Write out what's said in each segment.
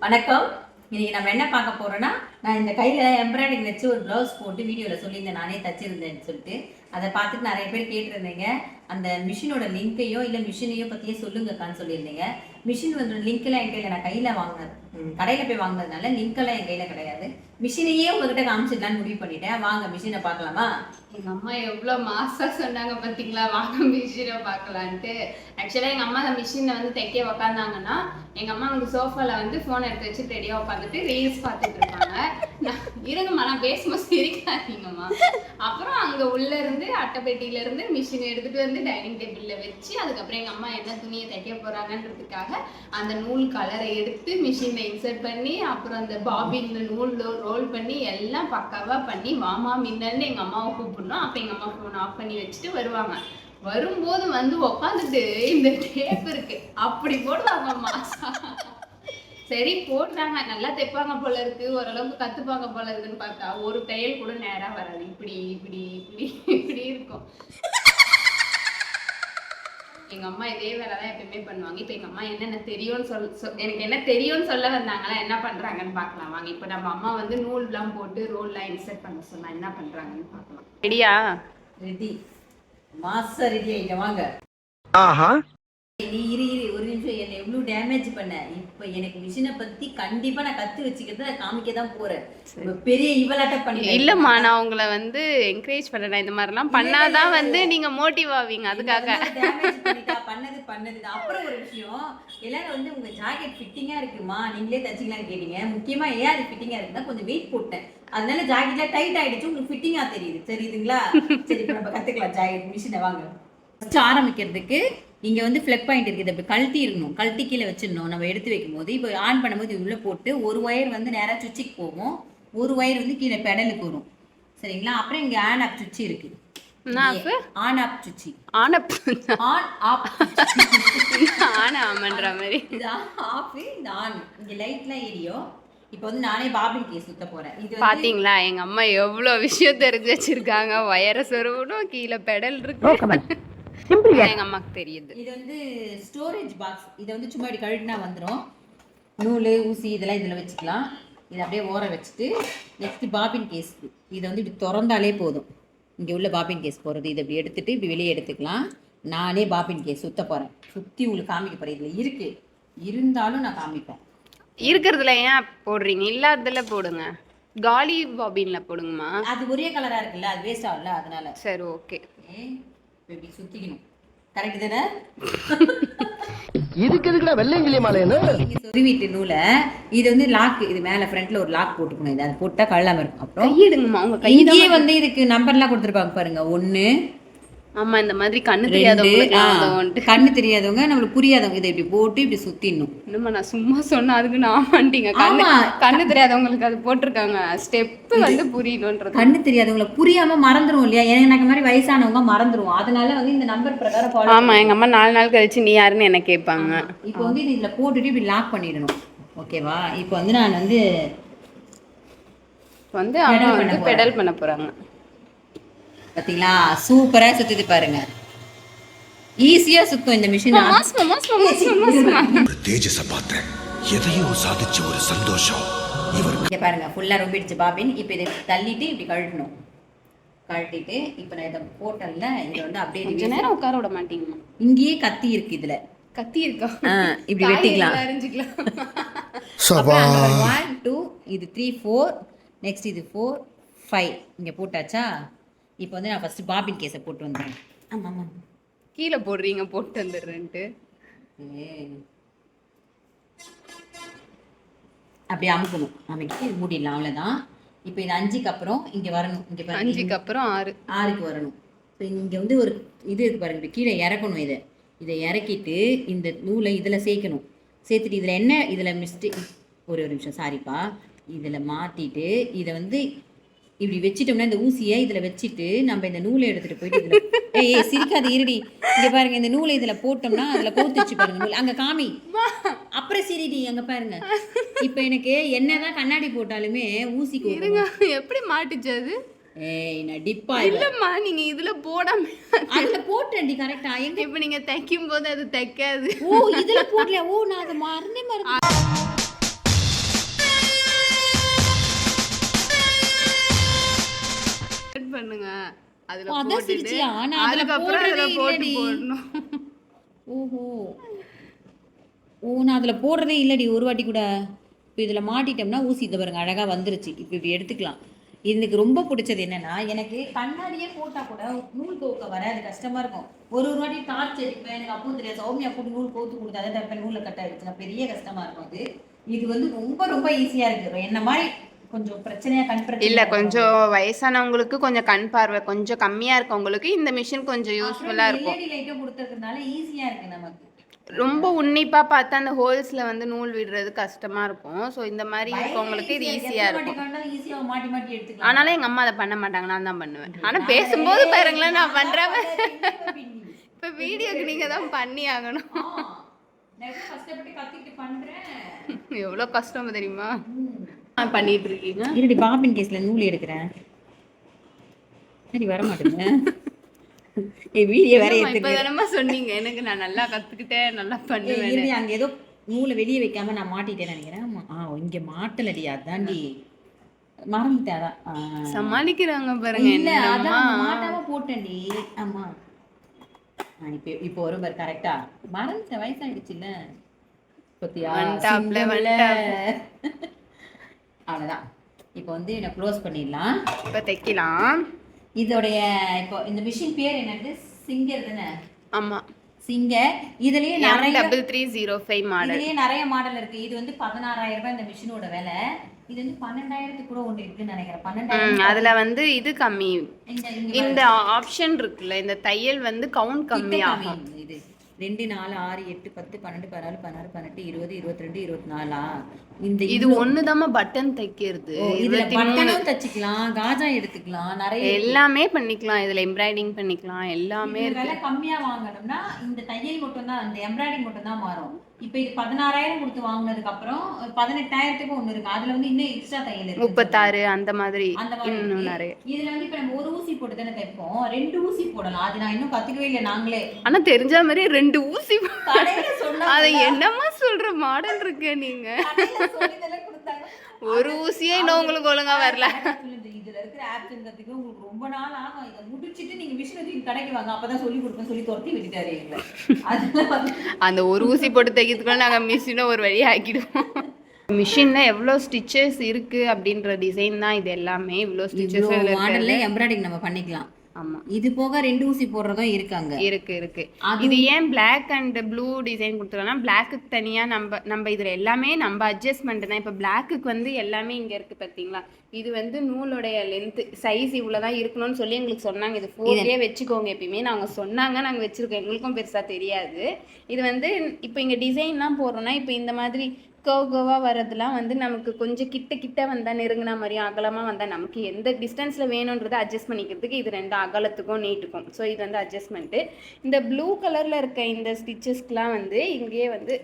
வணக்கம். இன்னைக்கு நம்ம என்ன பார்க்க போறோம்னா, நான் இந்த கையில எம்ப்ராய்டிங் வச்சு ஒரு ப்ளவுஸ் போட்டு வீடியோவில் சொல்லியிருந்தேன், நானே தச்சிருந்தேன்னு சொல்லிட்டு. அதை பார்த்துட்டு நிறைய பேர் கேட்டிருந்தீங்க. அந்த மிஷினோட லிங்கையோ இல்லை மிஷினையோ பற்றியே சொல்லுங்கக்கான்னு சொல்லியிருந்தீங்க. மிஷின் வந்து லிங்க்லாம் என் கையில், நான் கையில் வாங்கினது, கடையில் போய் வாங்கினதுனால லிங்க்கெல்லாம் என் கையில் கிடையாது. மிஷினையே உங்ககிட்ட காமிச்சிடலான்னு முடிவு பண்ணிட்டேன். வாங்க மிஷினை பார்க்கலாமா? எங்கள் அம்மா எவ்வளோ மாசாக சொன்னாங்க பார்த்தீங்களா, வாங்க மிஷினை பார்க்கலான்ட்டு. ஆக்சுவலாக எங்கள் அம்மா அந்த மிஷினை வந்து தைக்க உக்காந்தாங்கன்னா, எங்கள் அம்மா வந்து சோஃபாவில் வந்து ஃபோன் எடுத்து வச்சு ரெடியாக உட்காந்துட்டு ரீல்ஸ் பார்த்துட்டு இருப்பாங்க. இருங்கம்மா, நான் பேசும்போது சிரிக்காதீங்கம்மா. அப்புறம் அங்கே உள்ளேருந்து அட்டைப்பெட்டியிலேருந்து மிஷினை எடுத்துகிட்டு வந்து டைனிங் டேபிளில் வச்சு, அதுக்கப்புறம் எங்கள் அம்மா என்ன துணியை தைக்க போகிறாங்கன்றதுக்காக அந்த நூல் கலரை எடுத்து மிஷினில் இன்சர்ட் பண்ணி, அப்புறம் அந்த பாபின்ல நூல் ரோல் பண்ணி எல்லாம் பக்காவாக பண்ணி மாமா மின்னல்னு எங்கள் அம்மாவை கூப்பிடணும். அப்போ எங்கள் அம்மா ஃபோன் ஆஃப் பண்ணி வச்சுட்டு வருவாங்க. வரும்போது வந்து உக்காந்துட்டு இந்த டேப் இருக்கு அப்படி போடுவாங்க மாசா. சரி போடுறாங்க, நல்லா தைப்பாங்க போல இருக்கு, ஓரளவுக்கு கத்துப்பாங்க போல இருக்குன்னு பார்த்தா ஒரு தையல் கூட நேரா வராது. இப்படி இப்படி இப்படி இப்படி இருக்கும். எங்க அம்மா இதே வேலைதான் எப்பயுமே பண்ணுவாங்க. இப்ப எங்க அம்மா என்னென்ன தெரியும்னு எனக்கு என்ன தெரியும்னு சொல்ல வந்தாங்களா, என்ன பண்றாங்கன்னு பார்க்கலாம் வாங்க. இப்ப நம்ம அம்மா வந்து நூல்லாம் போட்டு ரோல்லாம் இன்சர்ட் பண்ண சொன்னா என்ன பண்றாங்கன்னு பார்க்கலாம். ரெடியா? ரெடி. மாசா ரெடி ஆயிட்ட, வாங்க. ஆஹா, நீ இரு ஒரு நிமிஷம். என்னை எவ்வளவு டேமேஜ் பண்ண. இப்ப எனக்கு மிஷினை பத்தி கண்டிப்பா நான் கத்து வச்சுக்கிறத காமிக்க தான் போறேன். பெரிய இவலாட்ட பண்ணி இல்லம்மா, நான் உங்களை வந்து என்கரேஜ் பண்ணேன். இந்த மாதிரிலாம் பண்ணாதான் வந்து நீங்க மோட்டிவ் ஆவீங்க. அதுக்காக டேமேஜ் பண்ணிட்டா. பண்ணது அப்புறம் ஒரு விஷயம், எல்லாரும் வந்து உங்க ஜாக்கெட் ஃபிட்டிங்கா இருக்குமா, நீங்களே தச்சிக்கலாம்னு கேட்டீங்க. முக்கியமா ஏன் அது ஃபிட்டிங்கா இருக்குன்னா, கொஞ்சம் வெயிட் போட்டேன், அதனால ஜாக்கெட்ல டைட் ஆயிடுச்சு. உங்களுக்கு ஃபிட்டிங்கா தெரியுது, தெரியுதுங்களா? சரி, இப்ப நம்ம கத்துக்கலாம் ஜாக்கெட் மிஷினை. வாங்க. ஃபர்ஸ்ட் ஆரம்பிக்கிறதுக்கு இங்கே வந்து ஃப்ளக் பாயிண்ட் இருக்குது, அப்படி கழட்டி இருக்கணும், கழட்டி கீழே வச்சிடணும். நம்ம எடுத்து வைக்கும் போது இப்போ ஆன் பண்ணும்போது இது உள்ளே போட்டு ஒரு ஒயர் வந்து நேராக சுவிட்சுக்கு போகும், ஒரு ஒயர் வந்து கீழே பெடலுக்கு வரும். சரிங்களா? அப்புறம் இங்கே ஆன் ஆப் சுவிட்ச் இருக்கு. ஆன் ஆப் சுவிட்ச், ஆன் ஆப் ஆன் ஆமன்ற மாதிரி. இது ஆஃப், இந்த ஆன். இங்கே லைட்லாம் எரியும். இப்போ வந்து நானே பாபின் கேஸ் சுத்த போறேன். இது பாத்தீங்களா, எங்க அம்மா எவ்வளவு விஷயம் தெரிஞ்சு வச்சிருக்காங்க. வயர சொருவணும், கீழே பெடல் இருக்கு. எங்க அம்மாக்கு தெரியுது. இது வந்து ஸ்டோரேஜ் பாக்ஸ். இதை வந்து சும்மா இப்படி கழட்டினா வந்துடும். நூல் ஊசி இதெல்லாம் இதில் வச்சுக்கலாம். இதை அப்படியே ஓர வச்சுட்டு நெக்ஸ்ட் பாபின் கேஸ். இதை வந்து இப்படி திறந்தாலே போதும், இங்கே உள்ள பாபின் கேஸ் போகிறது. இதை இப்படி எடுத்துட்டு இப்படி வெளியே எடுத்துக்கலாம். நானே பாபின் கேஸ் சுத்த போகிறேன், சுற்றி உங்களுக்கு காமிக்க போகிறேன். இதில் இருக்கு, இருந்தாலும் நான் காமிப்பேன். இருக்கிறதுல ஏன் போடுறீங்க? இல்லாததுல போடுங்க. காலி பாபின்ல போடுங்கம்மா. அது ஒரே கலராக இருக்குல்ல, அது வேஸ்ட் ஆகல, அதனால. சரி, ஓகே. இப்படி சுத்திக்கணும். கரெக்ட் தானே? இதுக்கு எதுக்குடா வெள்ளையங்கிலி மாலைன்னு சொருவிட்டு நூலை இது வந்து லாக், இது மேல ஃப்ரண்ட்ல ஒரு லாக் போட்டுக்கணும். இது அது போட்டா கழலாம இருக்கும். அப்புறம் கையிடுங்கம்மா, உங்க கையிலேயே வந்து இதுக்கு நம்பர்லாம் கொடுத்துருப்பாங்க பாருங்க. 1. ஆமா, இந்த மாதிரி கண்ணு தெரியாதவங்க, கண்ணு தெரியாதவங்க, நம்மளுக்கு புரியாதவங்க இதை இப்படி போட்டு இப்படி சுத்திடணும். இன்னும் நான் சும்மா சொன்னா அதுக்கு நான் மாட்டீங்க. கண்ணு தெரியாதவங்களுக்கு அது போட்டிருக்காங்க. ஸ்டெப் வந்து புரியணும்ன்றது. கண்ணு தெரியாதவங்களுக்கு புரியாம மறந்துடும் இல்லையா? எனக்கு மாதிரி வயசானவங்க மறந்துடும். அதனால வந்து இந்த நம்பர் பிரகாரம் ஃபாலோ. ஆமா, எங்க அம்மா 4 நாள் கழிச்சு நீ யாருன்னு என்ன கேட்பாங்க. இப்போ வந்து இது இதுல போட்டுட்டு இப்படி லாக் பண்ணிடணும். ஓகேவா? இப்போ வந்து நான் வந்து அம்மா வந்து பெடல் பண்ண போறாங்க. பாத்தீங்களா, சூப்பரா சுத்துது பாருங்க. ஈஸியா சுத்தும் இந்த மிஷின். தேஜஸ பார்த்தேன், எதையோ சாதிச்ச ஒரு சந்தோஷம். இங்க பாருங்க, ஃபுல்லா ரொம்பிடுச்சு பாபின். இப்போ இதை தள்ளிட்டு இப்படி கழட்டணும். கழட்டிட்டு இப்போ நான் இதை போட்டல்ல, இதை வந்து அப்படியே கொஞ்ச நேரம் உட்கார விட மாட்டீங்கம்மா. இங்கேயே கத்தி இருக்கு, இதுல கத்தி இருக்கா? இப்படி வெட்டிக்கலாம். 1 2 இது 3 4 நெக்ஸ்ட் இது 4 5 இங்க போட்டாச்சா? இப்போ வந்து நான் ஃபர்ஸ்ட் பாபின் கேஸை போட்டு வந்தேன். ஆமா ஆமா, கீழே போடுறீங்க, போட்டு வந்துடுறேன்ட்டு. அப்படியே அமுக்கணும், அமைக்கி மூடிடலாம், அவ்வளோதான். இப்போ இது 5க்கு அப்புறம் இங்கே வரணும். இங்கே 5க்கு அப்புறம் 6க்கு வரணும். இப்போ இங்கே வந்து ஒரு இது இருக்கு பாருங்க, இப்படி கீழே இறக்கணும். இதை இறக்கிட்டு இந்த நூலை இதில் சேர்க்கணும். சேர்த்துட்டு இதில் என்ன, இதில் மிஸ்டேக், ஒரு நிமிஷம் சாரிப்பா, இதில் மாற்றிட்டு இதை வந்து இப்படி வச்சுட்டோம்னா, இந்த ஊசியை இதில் வச்சுட்டு நம்ம இந்த நூலை எடுத்துகிட்டு போயிட்டு இதில் ஏய் சிரிக்காது, இருடி. இங்கே பாருங்க, இந்த நூலை இதில் போட்டோம்னா அதில் கோர்த்து வச்சு பாருங்க. நூல் அங்கே காமி, அப்புறம் சிரிடி அங்கே பாருங்க. இப்போ எனக்கு என்னதான் கண்ணாடி போட்டாலுமே ஊசிக்கு எப்படி மாட்டுச்சு அது? ஏய் நான் டிப்பா இல்லம்மா, நீங்க இதுல போடாம அதுல போட்டேன்டி கரெக்ட்டா. எங்க இப்ப நீங்க தைக்கும் போது அது தைக்காது. ஓ இதுல போடல. ஓ நான் அத மறந்தே அதுல அதான் போட்டுட்டு சிரிச்சியா? நான் அதுல அதுக்கப்புறம் அதுல போடுறதே போட்டு இல்லடி. போடணும். ஓஹோ, நான் அதுல போடுறதே இல்லடி ஒரு வாட்டி கூட. இப்போ இதுல மாட்டிட்டோம்னா ஊசி இதை பாருங்க அழகா வந்துருச்சு. இப்போ இப்படி எடுத்துக்கலாம். எனக்கு ரொம்ப பிடிச்சது என்னன்னா, எனக்கு கண்ணாடியே போட்டா கூட நூல் கோக்க வராது, கஷ்டமா இருக்கும். ஒரு வாட்டி டார்ச் அடிப்பேன், எனக்கு அப்பவும் தெரியாது. சௌமியா போட்டு நூல் கோத்து கொடுத்து அதை தப்பேன், நூலில் கட் ஆயிடுச்சுன்னா பெரிய கஷ்டமா இருக்கும். இது வந்து ரொம்ப ரொம்ப ஈஸியா இருக்கு. என்ன மாதிரி கொஞ்சம் பிரச்சனையா கண் பிரச்சனை இல்ல கொஞ்சம் வயசானவங்களுக்கு கொஞ்சம் கண் பார்வை கொஞ்சம் கம்மியா இருக்கவங்களுக்கு இந்த மிஷின் கொஞ்சம் யூஸ்ஃபுல்லா இருக்கும். எல்இடி லைட்டும் கொடுத்ததுனால ஈஸியா இருக்கு நமக்கு. ரொம்ப உன்னிப்பா பார்த்தா அந்த ஹோல்ஸ்ல வந்து நூல் விடுறது கஷ்டமா இருக்கும். ஸோ இந்த மாதிரி இருக்கவங்களுக்கு இது ஈஸியா இருக்கும். ஈஸியா மாட்டி மாட்டி எடுத்துக்கலாம். ஆனாலும் எங்க அம்மா அதை பண்ண மாட்டாங்க, நான் தான் பண்ணுவேன். ஆனா பேசும்போது பாருங்களேன் நான் பண்றேன். இப்ப வீடியோக்கு நீங்க தான் பண்ணி ஆகணும். கஷ்டப்பட்டு கத்திட்டு பண்றேன். எவ்வளவு கஷ்டம் தெரியுமா பண்ணிட்டு இருக்கீங்க. இருடி பாபின் கேஸ்ல நூல் எடுக்கிறேன். சரி வர மாட்டேங்க. வீடியோ வேற இப்பதானமா சொன்னீங்க எனக்கு நான் நல்லா கத்துக்கிட்டேன், நல்லா பண்ணுவேன். அங்க ஏதோ நூலை வெளியே வைக்காம நான் மாட்டிட்டேன்னு நினைக்கிறேன். இங்க மாட்டலடி, அதான்டி மறந்துட்டேன். அதான் சமாளிக்கிறாங்க பாருங்க. இல்ல அதான் மாட்டாம போட்டேன்டி. ஆமா இப்போ வரும் பாரு கரெக்டா. மறந்துட்டேன், வயசாயிடுச்சுல்ல. பத்தியா அவ்வளவுதான். இப்போ வந்து என்ன க்ளோஸ் பண்ணிடலாம். இப்ப தைக்கலாம். இதோடைய இப்போ இந்த மிஷின் பேர் என்னது? சிங்கர் தானே? ஆமா சிங்கர். இதுலயே நிறைய 3305 மாடல். இதுலயே நிறைய மாடல் இருக்கு. இது வந்து 16,000 ரூபாய் இந்த மிஷினோட விலை. இது வந்து 12,000 கூட ஒன்று இருக்குன்னு நினைக்கிறேன். 12,000. அதுல வந்து இது கம்மி. இந்த ஆப்ஷன் இருக்குல்ல, இந்த தையல் வந்து கவுண்ட் கம்மி ஆகும். இது 2 4 6 8 10 12 14 16 18 20 22 24. இந்த இது ஒண்ணுதாம பட்டன் தைக்கிறது. இதுல பட்டனும் தச்சுக்கலாம், காஜா எடுத்துக்கலாம், நிறைய எல்லாமே பண்ணிக்கலாம். இதுல எம்ப்ராய்டிங் பண்ணிக்கலாம், எல்லாமே இருக்கு. விலை கம்மியா வாங்கணும்னா இந்த தையல் மட்டும் தான், இந்த எம்ப்ராய்டிங் மட்டும் தான் மாறும். இப்போ இது 16,000 கொடுத்து வாங்குனதுக்கு அப்புறம் 18,000க்கு ஒண்ணு இருக்கு. அதுல வந்து இன்னும் எக்ஸ்ட்ரா தையல் இருக்கு. 36 அந்த மாதிரி இன்னும் நிறைய. இதுல வந்து இப்ப நம்ம ஒரு ஊசி போட்டு தானே தைப்போம், 2 ஊசி போடலாம். அது நான் இன்னும் கத்துக்கவே இல்லை நாங்களே. ஆனா தெரிஞ்ச மாதிரி 2 ஊசி கடையில சொன்னா அதை என்னமா சொல்ற மாடல் இருக்கு நீங்க. ஒரு ஊசியே இன்னும் உங்களுக்கு ஒழுங்கா வரல. இதுல இருக்கிற ஆப்ஷன் கத்துக்க உங்களுக்கு ரொம்ப நாள் ஆகும். இதை முடிச்சிட்டு நீங்க மிஷின் வச்சு கடைக்கு வாங்க, அப்பதான் சொல்லி கொடுப்பேன் சொல்லி துரத்தி விட்டுட்டாரு எங்களை. அந்த ஒரு ஊசி போட்டு தைக்கிறதுக்குள்ள நாங்க மிஷினை ஒரு வழி ஆக்கிடுவோம். மிஷின்ல எவ்வளவு ஸ்டிச்சஸ் இருக்கு அப்படின்ற டிசைன் தான் இது எல்லாமே. இவ்வளவு ஸ்டிச்சஸ் மாடல்ல எம்ப்ராய்டிங் நம்ம பண்ணிக்கலாம். ஆமா இது போக 2 ஊசி போடுறதும் இருக்காங்க. இருக்கு. இது ஏன் பிளாக் அண்ட் ப்ளூ டிசைன் கொடுத்துருக்கோம்னா, பிளாக்குக்கு தனியா நம்ம இதுல எல்லாமே நம்ம அட்ஜஸ்ட்மெண்ட் தான். இப்போ பிளாக்குக்கு வந்து எல்லாமே இங்க இருக்கு பாத்தீங்களா. இது வந்து நூலோடைய லென்த் சைஸ் இவ்வளவுதான் இருக்கணும்னு சொல்லி எங்களுக்கு சொன்னாங்க. இது 4 வச்சுக்கோங்க எப்பயுமே நாங்க சொன்னாங்க, நாங்க வச்சிருக்கோம். எங்களுக்கும் பெருசா தெரியாது. இது வந்து இப்போ இங்க டிசைன்லாம் போடுறோம்னா, இப்போ இந்த மாதிரி கோவா வரதுலாம் வந்து நமக்கு கொஞ்சம் கிட்ட வந்தால் நெருங்கின மாதிரியும் அகலமாக வந்தால் நமக்கு எந்த டிஸ்டன்ஸில் வேணுன்றதை அட்ஜஸ்ட் பண்ணிக்கிறதுக்கு இது 2 அகலத்துக்கும் நீட்டுக்கும். ஸோ இது வந்து அட்ஜஸ்ட்மெண்ட்டு. இந்த ப்ளூ கலரில் இருக்க இந்த ஸ்டிச்சஸ்க்கெலாம் வந்து இங்கேயே வந்து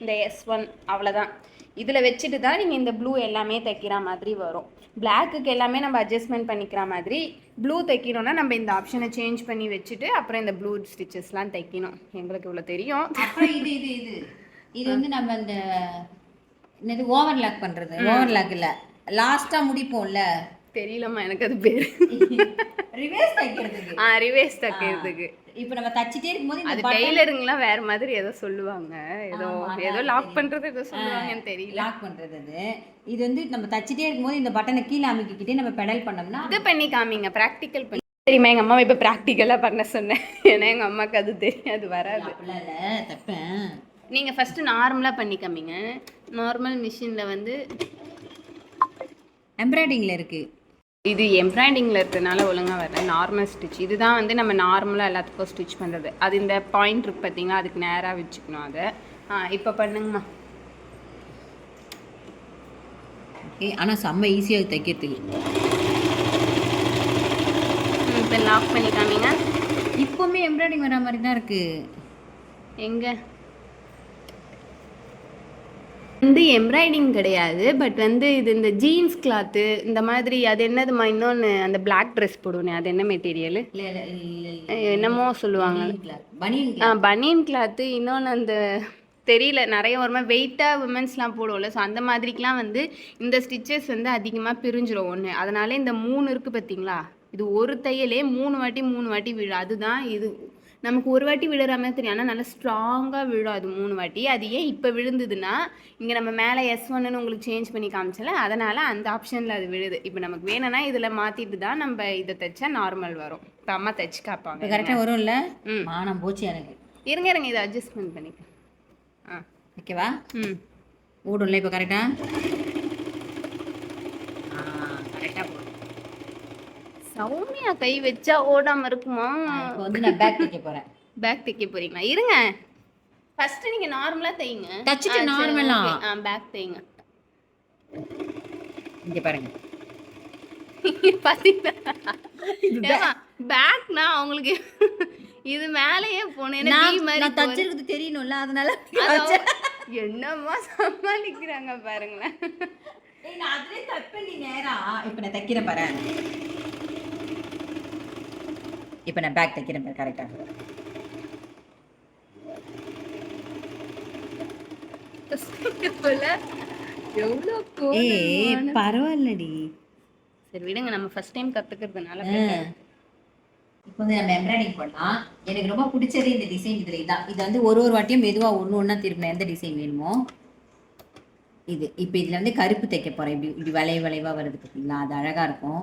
இந்த S1 அவ்வளோதான். இதில் வச்சுட்டு தான் நீங்கள் இந்த ப்ளூ எல்லாமே தைக்கிற மாதிரி வரும். பிளாக்குக்கு எல்லாமே நம்ம அட்ஜஸ்ட்மெண்ட் பண்ணிக்கிற மாதிரி. ப்ளூ தைக்கணும்னா நம்ம இந்த ஆப்ஷனை சேஞ்ச் பண்ணி வச்சுட்டு அப்புறம் இந்த ப்ளூ ஸ்டிச்சஸ்லாம் தைக்கணும். எங்களுக்கு இவ்வளோ தெரியும். அப்புறம் இது வந்து நம்ம இந்த என்னது ஓவர்லாக் பண்றது. ஓவர்லாக் இல்ல, லாஸ்டா முடிப்போம்ல, தெரியலம்மா எனக்கு அது பேர். ரிவர்ஸ் தைக்கிறதுக்கு. ரிவர்ஸ் தைக்கிறதுக்கு. இப்போ நம்ம தச்சிட்டே இருக்கும்போது அது டெய்லருங்கலாம் வேற மாதிரி ஏதோ சொல்லுவாங்க. ஏதோ லாக் பண்றது ஏதோ சொல்லுவாங்கன்னு தெரியல. லாக் பண்றது அது. இது வந்து நம்ம தச்சிட்டே இருக்கும்போது இந்த பட்டனை கீழே அமுக்கிக்கிட்டே நம்ம பெடல் பண்ணோம்னா இது பண்ணி காமிங்க, ப்ராக்டிக்கல் பண்ணி. தெரியுமா எங்க அம்மா இப்போ ப்ராக்டிக்கலா பண்ண சொன்னேன். ஏன்னா எங்க அம்மாக்கு அது தெரியாது, வராது. அப்படிலாம் இல்லை, தப்பேன். நீங்கள் ஃபஸ்ட்டு நார்மலாக பண்ணி காமிங்க. நார்மல் மிஷினில் வந்து எம்ப்ராய்டிங்கில் இருக்குது. இது எம்ப்ராய்டிங்கில் இருக்கிறதுனால ஒழுங்காக வரல. நார்மல் ஸ்டிச் இதுதான் வந்து நம்ம நார்மலாக எல்லாத்துக்கும் ஸ்டிச் பண்ணுறது. அது இந்த பாயிண்ட் இருக்கு பார்த்தீங்களா, அதுக்கு நேராக வச்சுக்கணும் அதை. இப்போ பண்ணுங்கம்மா. ஓகே, ஆனால் செம்ம ஈஸியாக தைக்கிறதுக்கு. இப்போ லாக் பண்ணி காமிங்க. இப்போவுமே எம்ப்ராய்டிங் வர மாதிரி தான் இருக்குது. எங்கே வந்து எம்ப்ராய்டிங் கிடையாது, பட் வந்து இது இந்த ஜீன்ஸ் கிளாத்து இந்த மாதிரி. அது என்னதுமா இன்னொன்று அந்த பிளாக் ட்ரெஸ் போடுவேன், அது என்ன மெட்டீரியல் என்னமோ சொல்லுவாங்க, பனியன் கிளாத்து. இன்னொன்று அந்த தெரியல, நிறைய ஒரு மாதிரி வெயிட்டாக விமென்ஸ்லாம் போடுவோம்ல. ஸோ அந்த மாதிரிக்கெலாம் வந்து இந்த ஸ்டிச்சஸ் வந்து அதிகமாக பிரிஞ்சிடும் ஒன்று. அதனால இந்த 3 இருக்குது பார்த்தீங்களா, இது ஒரு தையலே 3 வாட்டி விழும். அதுதான் இது நமக்கு ஒரு வாட்டி விழுற மாதிரி தெரியும், ஆனால் நல்லா ஸ்ட்ராங்காக விழும் அது 3 வாட்டி. அது ஏன் இப்போ விழுந்ததுன்னா இங்கே நம்ம மேலே S1ன்னு உங்களுக்கு சேஞ்ச் பண்ணி காமிச்சல, அதனால் அந்த ஆப்ஷனில் அது விழுது. இப்போ நமக்கு வேணும்னா இதில் மாற்றிட்டு தான் நம்ம இதை தைச்சா நார்மல் வரும். இப்போ அம்மா தைச்சு காப்பாங்க. கரெக்டாக வரும்ல? ம். மானம் போச்சு எனக்கு. இருங்க இதை அட்ஜஸ்ட்மெண்ட் பண்ணிக்க. ஓகேவா? ம். ஓடும்ல இப்போ கரெக்டாக? கரெக்டாக போடும். சௌமியா கை வச்சா ஓடாமல் இருக்குமா? இப்போ வந்து நான் பேக் தைக்க போகிறேன். பேக் தைக்க போறீங்களா? இருங்க ஃபர்ஸ்ட் நீங்க நார்மலா தைங்க. தச்சிட்டு நார்மலா பேக் தைங்க. இங்க பாருங்க. பாத்தீங்களா? பேக்னா உங்களுக்கு இது மேலயே போனேன். நான் தச்சிருக்கிறது தெரியணும்ல, அதனால என்னம்மா சமாளிக்கிறாங்க பாருங்களேன். நான் அதுலயே கட் பண்ணி நேரா இப்போ நான் தைக்கிறேன் பாரு. இப்போ நான் பேக் தைக்கிறேன் பாரு கரெக்டாக. பரவாயில்லடி. சரி விடுங்க, நம்ம ஃபர்ஸ்ட் டைம் கத்துக்கிறதுனால. இப்போ வந்து நம்ம எம்ப்ராய்டிங் பண்ணலாம். எனக்கு ரொம்ப பிடிச்சது இந்த டிசைன். இதுல இதான் இது வந்து ஒரு வாட்டியும் மெதுவாக ஒன்றா திருப்பணும். எந்த டிசைன் வேணுமோ இது. இப்போ இதுல வந்து கருப்பு தைக்க போறேன். இப்படி வளைவா வருது பார்த்தீங்களா? அது அழகா இருக்கும்.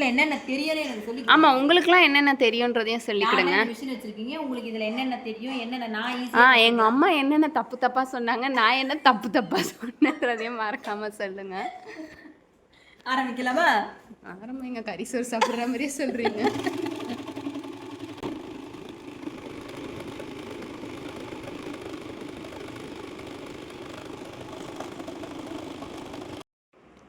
என்னென்ன தெரியும் எனக்கு சொல்லி. ஆமா, உங்களுக்குலாம் என்னென்ன தெரியும்ன்றதையும் சொல்லிக்கிடுங்க. மிஷின் வச்சிருக்கீங்க, உங்களுக்கு இதுல என்னென்ன தெரியும், என்னென்ன நான் எங்க அம்மா என்னென்ன தப்பா சொன்னாங்க, நான் என்ன தப்பா சொன்னேன்றதையும் மறக்காம சொல்லுங்க. ஆரம்பிக்கலாமா? ஆரம்பிங்க. கரிசோறு சாப்பிடுற மாதிரியே சொல்றீங்க.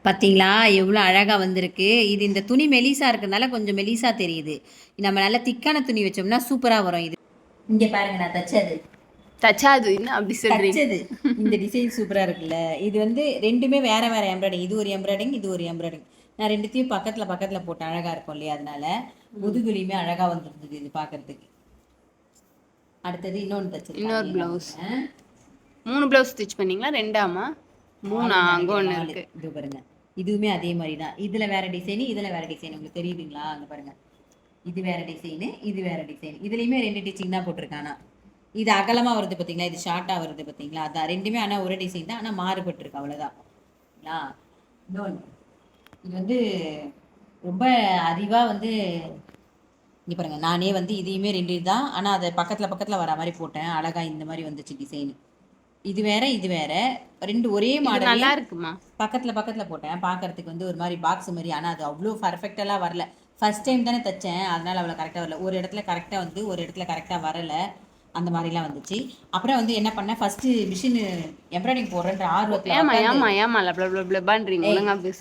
பார்த்தீங்களா எவ்வளோ அழகாக வந்திருக்கு. இது இந்த துணி மெலிசா இருக்கிறதுனால கொஞ்சம் மெலிசா தெரியுது. நம்ம நல்லா திக்கான துணி வச்சோம்னா சூப்பராக வரும். இது இங்கே பாருங்க, நான் தச்சாது என்ன அப்படி சொல்றீங்க? இந்த டிசைன் சூப்பராக இருக்குல்ல. இது வந்து ரெண்டுமே வேற எம்ப்ராய்டிங். இது ஒரு எம்ப்ராய்டிங், இது ஒரு எம்ப்ராய்டிங். நான் ரெண்டுத்தையும் பக்கத்தில் போட்டேன். அழகாக இருக்கும் இல்லையா? அதனால முதுகுலியுமே அழகாக வந்துருந்தது இது பார்க்கறதுக்கு. அடுத்தது இன்னொன்று தச்சு. இன்னொரு ப்ளவுஸ். 3 ப்ளவுஸ் ஸ்டிச் பண்ணீங்களா? 2ஆமா? 3 அங்கே ஒன்று இருக்கு. இது பாருங்க, இதுவுமே அதே மாதிரி தான். இதில் வேற டிசைனு, இதில் வேற டிசைன். உங்களுக்கு தெரியுதுங்களா? அங்கே பாருங்க, இது வேற டிசைனு, இது வேற டிசைன். இதுலேயுமே 2 டிச்சிங் தான் போட்டிருக்கானா. இது அகலமாக வருது பார்த்தீங்களா? இது ஷார்ட்டாக வருது பார்த்தீங்களா? அதான் ரெண்டுமே. ஆனால் ஒரு டிசைன் தான், ஆனால் மாறுபட்டுருக்கு அவ்வளோதான். இன்னொன்று இது வந்து ரொம்ப அறிவாக வந்து இங்கே பாருங்கள். நானே வந்து இதையுமே 2 தான், ஆனால் அதை பக்கத்தில் வர மாதிரி போட்டேன். அழகாக இந்த மாதிரி வந்துச்சு டிசைன். இது வேற இது வேற, 2 ஒரே மாடல். நல்லா இருக்குமா? பக்கத்தில் போட்டேன். பார்க்கறதுக்கு வந்து ஒரு மாதிரி பாக்ஸ் மாதிரி. ஆனால் அது அவ்வளோ பர்ஃபெக்டெல்லாம் வரல. ஃபர்ஸ்ட் டைம் தானே தைச்சேன், அதனால அவ்வளோ கரெக்டாக வரல. ஒரு இடத்துல கரெக்டாக வந்து ஒரு இடத்துல கரெக்டாக வரலை. அந்த மாதிரிலாம் வந்துச்சு. அப்புறம் வந்து என்ன பண்ணேன், ஃபர்ஸ்ட் மிஷின் எம்ப்ராய்டிங் போடுறேன்ற ஆர்வத்தில்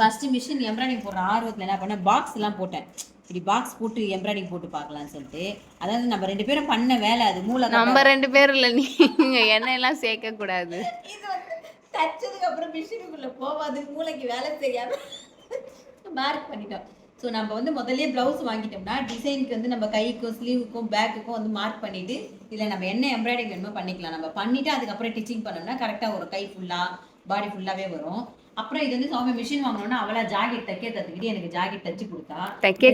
ஃபர்ஸ்ட் மிஷின் எம்ப்ராய்டிங் போடுற ஆர்வத்தில் என்ன பண்ணேன், பாக்ஸ் எல்லாம் போட்டேன். இப்படி பாக்ஸ் போட்டு எம்ப்ராய்டிங் போட்டு பார்க்கலாம்னு சொல்லிட்டு. அதாவது நம்ம 2 பேரும் பண்ண வேலை அது. நம்ம 2 பேரும் இல்லை, நீங்க எண்ணெயெல்லாம் சேர்க்க கூடாது. இது வந்து தச்சதுக்கு அப்புறம் மிஷினுக்குள்ள போவாது, மூளைக்கு வேலை செய்யாம மார்க் பண்ணிட்டோம். ஸோ நம்ம வந்து முதல்ல ப்ளவுஸ் வாங்கிட்டோம்னா டிசைனுக்கு வந்து நம்ம கைக்கும் ஸ்லீவுக்கும் பேக்குக்கும் வந்து மார்க் பண்ணிட்டு இதில் நம்ம என்ன எம்ப்ராய்டிங் வேணுமோ பண்ணிக்கலாம். நம்ம பண்ணிட்டு அதுக்கப்புறம் டிச்சிங் பண்ணோம்னா கரெக்டாக ஒரு கை ஃபுல்லாக பாடி ஃபுல்லாகவே வரும். அப்புறம் இது வந்து சௌமியா மிஷின் வாங்கணும்னா அவளா ஜாக்கெட் கற்றுக்கிட்டு எனக்கு ஜாக்கெட் தச்சு கொடுத்தா.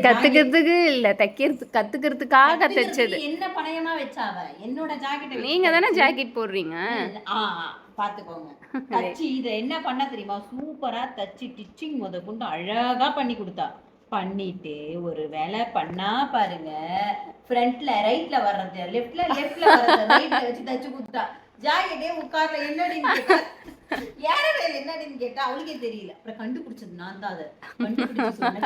கத்துக்கிறதுக்கு இல்லை, கத்துக்கிறதுக்காக தைச்சது. என்ன பணையமா வச்சாவ என்னோட ஜாக்கெட். நீங்க தானே ஜாக்கெட் போடுறீங்க. பாத்துக்கோங்க. தச்சு இதை என்ன பண்ண தெரியுமா, சூப்பரா தச்சு டிச்சிங் கொண்டு அழகா பண்ணி கொடுத்தா. பண்ணிட்டு ஒரு வேலை பண்ணா பாருங்க, ஃப்ரண்ட்ல ரைட்ல வர்றது லெஃப்ட்ல வர்றது ரைட்ல வச்சு தச்சு கொடுத்தா. ஜாக்கெட்டே உட்கார்ல என்னடின்னு கேட்டா, என்னடின்னு கேட்டா அவளுக்கே தெரியல. அப்புறம் கண்டுபிடிச்சது நான் தான். அதை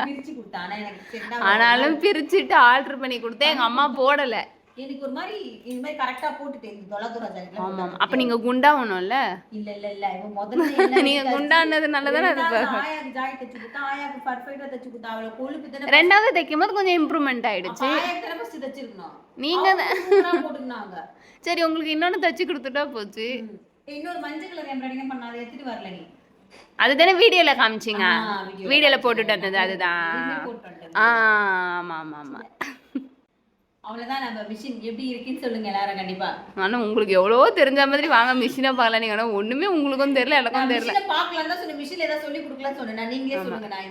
பிரிச்சு கொடுத்தா. ஆனா எனக்கு ஆனாலும் பிரிச்சுட்டு ஆர்டர் பண்ணி கொடுத்தேன். எங்க அம்மா போடல. எனக்கு ஒரு மாதிரி இந்த மாதிரி கரெக்டா போட்டுட்டேன். இந்த தொலைதூர ஜாக்கெட்ல. ஆமா, அப்ப நீங்க குண்டாவணும்ல. இல்ல இவ முதல்ல நீங்க குண்டானதுனால தான அது ஆயாக்கு ஜாக்கெட் தச்சு கொடுத்தா. ஆயாக்கு பர்ஃபெக்ட்டா தச்சு கொடுத்தா. அவள கொழுப்பு தான. ரெண்டாவது தைக்கும்போது கொஞ்சம் இம்ப்ரூவ்மென்ட் ஆயிடுச்சு. ஆயாக்கு தான ஃபர்ஸ்ட் தச்சிருக்கணும். நீங்க போட்டுனாங்க. சரி, உங்களுக்கு இன்னொன்னு தச்சு கொடுத்துட்டா போச்சு. இன்னொரு மஞ்சள் கலர் எம்ப்ராய்டிங் பண்ணா அதை எடுத்துட்டு வரல நீ. அதுதானே வீடியோல காமிச்சீங்க. வீடியோல போட்டுட்டு வந்தது அதுதான். ஆமா. அவ்வளவுதான். நம்ம மிஷின் எப்படி இருக்குன்னு சொல்லுங்க எல்லாரும் கண்டிப்பா. ஆனா உங்களுக்கு எவ்வளவோ தெரிஞ்ச மாதிரி வாங்க மிஷினை பார்க்கலாம் நீங்க. ஆனா ஒண்ணுமே உங்களுக்கும் தெரியல எனக்கும் தெரியல. மிஷினை பார்க்கலாம் தான் சொன்னேன். மிஷின்ல ஏதாவது சொல்லி கொடுக்கலாம் சொன்னேன். நீங்களே சொல்லுங்க. நான்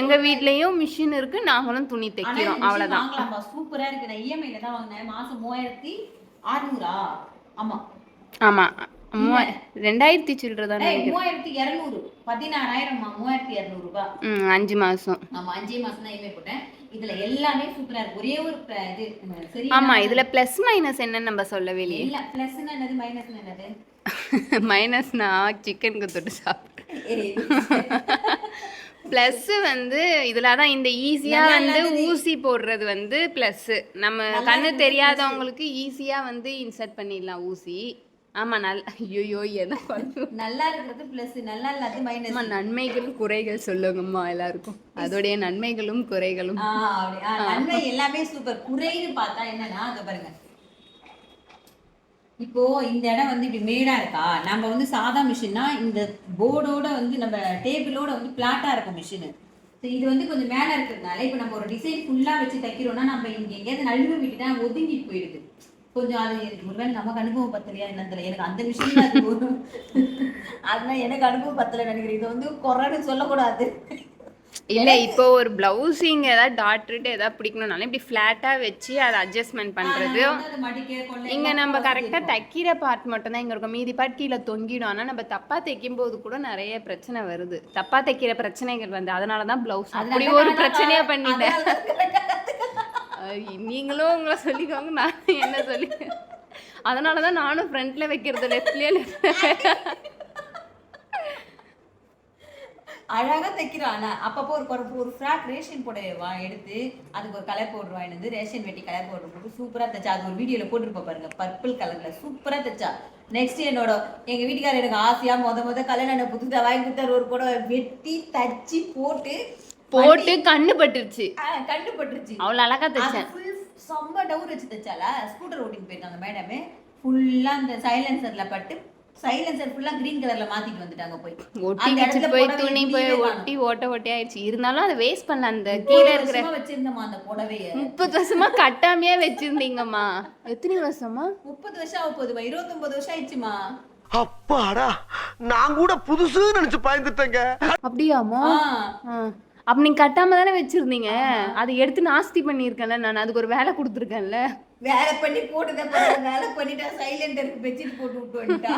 எங்க வீட்லயும் மிஷின் இருக்கு. நாங்களும் துணி தைக்கிறோம். அவ்வளவுதான். வாங்கலாம்பா. சூப்பரா இருக்கு. நான் இஎம்ஐல தான் வாங்கினேன். மாசம் 3600. ஆமா ஆமா 2000 சில்லற தான் 3200. 16000. 3200 ரூபாய். 5 மாசம். ஆமா 5 மாசம் தான் இஎம்ஐ போட்டேன். இதுல எல்லாமே சூப்பரா இருக்கு. ஒரே ஒரு இது சரி. ஆமா இதுல பிளஸ் மைனஸ் என்னன்னு நம்ம சொல்லவே இல்லையே. இல்ல பிளஸ்னா என்னது மைனஸ்னா என்னது? மைனஸ்னா சிக்கனுக்கு தொட்டு சாப்பிடு. பிளஸ் வந்து இதுல தான் இந்த ஈஸியா வந்து ஊசி போடுறது வந்து பிளஸ். நம்ம கண்ணு தெரியாதவங்களுக்கு ஈஸியா வந்து இன்சர்ட் பண்ணிடலாம் ஊசி. ஆமா ஐயோ என்ன நல்லா இருக்கிறது பிளஸ், நல்லா இல்லாத மைனஸ். நன்மைகள் குறைகள் சொல்லுங்கம்மா எல்லாருக்கும். அதோடைய நன்மைகளும் குறைகளும். நன்மை எல்லாமே சூப்பர். குறைன்னு பார்த்தா என்னன்னா அதை பாருங்க. இப்போ இந்த இடம் வந்து இப்படி மேடா இருக்கா. நம்ம வந்து சாதா மிஷின்னா இந்த போர்டோட வந்து நம்ம டேபிளோட வந்து பிளாட்டா இருக்கும் மிஷின். இது வந்து கொஞ்சம் மேல இருக்கிறதுனால இப்போ நம்ம ஒரு டிசைன் ஃபுல்லா வச்சு தைக்கிறோம்னா நம்ம இங்க எங்கேயாவது நழுவு விட்டுட்டா ஒதுங்கி போயிடுது கொஞ்சம். அது ஒருவேளை நமக்கு அனுபவம் பத்தலையா என்னன்னு தெரியல. எனக்கு அந்த விஷயம் அதுதான் எனக்கு அனுபவம் பத்தலை நினைக்கிறேன். இது வந்து குறைன்னு சொல்லக்கூடாது. இல்ல இப்போ ஒரு பிளவுஸிங் ஏதாவது டாக்டர்கிட்ட ஏதாவது பிடிக்கணும்னாலும் இப்படி ஃபிளாட்டா வச்சு அதை அட்ஜஸ்ட்மெண்ட் பண்றது. இங்க நம்ம கரெக்டா தைக்கிற பார்ட் மட்டும் தான் இங்க இருக்கும். மீதி பார்ட் கீழே தொங்கிடும். ஆனா நம்ம தப்பா தைக்கும் போது கூட நிறைய பிரச்சனை வருது. தப்பா தைக்கிற பிரச்சனைகள் வந்து அதனாலதான் பிளவுஸ் அப்படி ஒரு பிரச்சனையா பண்ணிட்டேன். நீங்களும் உங்களை சொல்லிக்கோங்க, நான் என்ன சொல்லி. அதனாலதான் நானும் ஃப்ரண்ட்ல வைக்கிறது லெஃப்ட்லயே அழகா தைக்கிறான். அப்பப்போ ஒரு ஃப்ராக் ரேஷன் புடவை எடுத்து அதுக்கு ஒரு கலர் பவுடர் வாங்கிட்டு ரேஷன் வெட்டி கலர் பவுடர் போட்டு சூப்பரா தைச்சா. அது ஒரு வீடியோல போட்டுருப்ப பாருங்க. பர்பிள் கலர்ல சூப்பரா தைச்சா. நெக்ஸ்ட் எங்க வீட்டுக்காரர் எனக்கு ஆசையா முத கல்யாணம் புதுசா வாங்கி கொடுத்தாரு. ஒரு புடவை வெட்டி தச்சு போட்டு கண்ணு பட்டுருச்சு. அவ்வளவு அழகா தைச்சேன். செம்ம டவுர் வச்சு தைச்சால. ஸ்கூட்டர் ஓட்டிட்டு போயிருக்காங்க மேடமே. ஃபுல்லா அந்த சைலன்சர்ல பட்டு சைலன்சர் ஃபுல்லா கிரீன் கலர்ல மாத்திட்டு வந்துட்டாங்க. போய் துணி போய் ஒட்டி ஓட்ட ஆயிடுச்சு. இருந்தாலும் அதை வேஸ்ட் பண்ணல. அந்த கீழே இருக்கிற வச்சிருந்தமா அந்த புடவைய 30 வருஷமா கட்டாமையா வச்சிருந்தீங்கம்மா. எத்தனை வருஷமா? 30 வருஷம் ஆக போகுதுமா. 29 வருஷம் ஆயிடுச்சுமா. அப்பாடா நான் கூட புதுசுன்னு நினைச்சு பயந்துட்டேங்க. அப்படியாமா? அப்ப நீங்க கட்டாம தானே வச்சிருந்தீங்க. அதை எடுத்து நாஸ்தி பண்ணிருக்கேன்ல நான். அதுக்கு ஒரு வேலை கொடுத்துருக்கேன்ல. வேலை பண்ணி போட்டுதான் வேலை பண்ணிட்டா. சைலண்டருக்கு பெட்ஷீட் போட்டு விட்டு வந்துட்டா.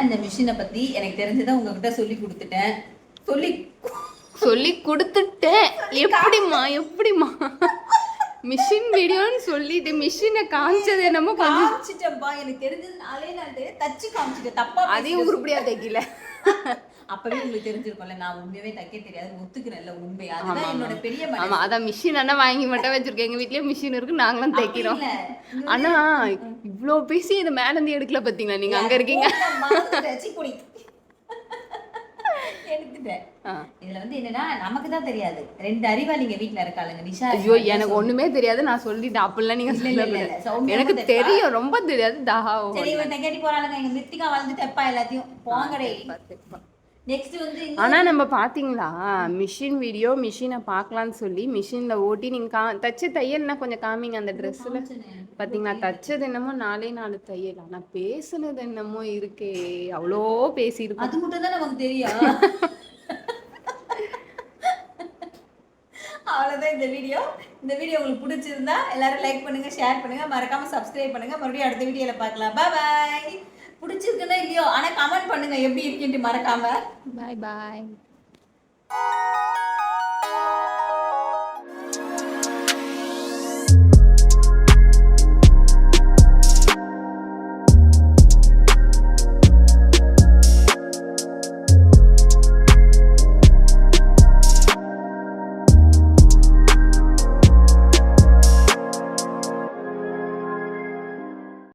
இந்த மிஷினை பத்தி எனக்கு தெரிஞ்சதை உங்ககிட்ட சொல்லி கொடுத்துட்டேன். சொல்லி கொடுத்துட்டேன். எப்படிமா மிஷின் வீடியோன்னு சொல்லிட்டு மிஷினை காமிச்சது என்னமோ காமிச்சிட்டேன்பா. எனக்கு தெரிஞ்சது நாளே நாட்டு தச்சு காமிச்சிட்டேன். தப்பா அதையும் உருப்படியா தைக்கல. அப்பவே உங்களுக்கு தெரிஞ்சிருக்கும்ல நான் உண்மையாவே தைக்க தெரியாது ஒத்துக்கிறேன்ல. உண்மை அதுதான் என்னோட பெரிய மனசு. ஆமா அதான் மிஷின் அண்ணா வாங்கி மட்டும் வச்சிருக்கேன். எங்க வீட்லயே மிஷின் இருக்கு. நாங்களும் தைக்கிறோம். ஆனா இவ்ளோ பேசி இதை மேல இருந்து எடுக்கல பாத்தீங்களா? நீங்க அங்க இருக்கீங்க. எடுத்துட்டேன். இதுல வந்து என்னன்னா நமக்கு தான் தெரியாது. 2 அறிவாளிங்க வீட்ல இருக்காளுங்க. நிஷா. ஐயோ எனக்கு ஒண்ணுமே தெரியாது. நான் சொல்லிட்டேன். அப்படிலாம் நீங்க சொல்லல. எனக்கு தெரியும். ரொம்ப தெரியாது. சரி இவன் தைக்கடி போறாளுங்க. எங்க மித்திகா வளர்ந்து தெப்பா எல்லாத்தையும் போங்கடே. நெக்ஸ்ட் வந்து ஆனா நம்ம பாத்தீங்களா மிஷின் வீடியோ மிஷினை பார்க்கலாம்னு சொல்லி மிஷின்ல ஓட்டி நீங்க தச்ச தையல்னா கொஞ்சம் காமிங்க அந்த ட்ரெஸ்ல. பாத்தீங்களா தச்சது என்னமோ 4 தையல். ஆனா பேசுனது என்னமோ இருக்கே அவ்வளோ பேசியிருக்கோம். அது மட்டும் தான் நமக்கு தெரியும். அவ்வளவுதான் இந்த வீடியோ. இந்த வீடியோ உங்களுக்கு பிடிச்சிருந்தா எல்லாரும் லைக் பண்ணுங்க, ஷேர் பண்ணுங்க, மறக்காம சப்ஸ்கிரைப் பண்ணுங்க. மறுபடியும் அடுத்த வீடியோல பார்க்கலாம். பாய். பிடிச்சிருக்குன்னா இல்லையோ ஆனா கமெண்ட் பண்ணுங்க எப்படி இருக்குன்னு மறக்காம. பாய்.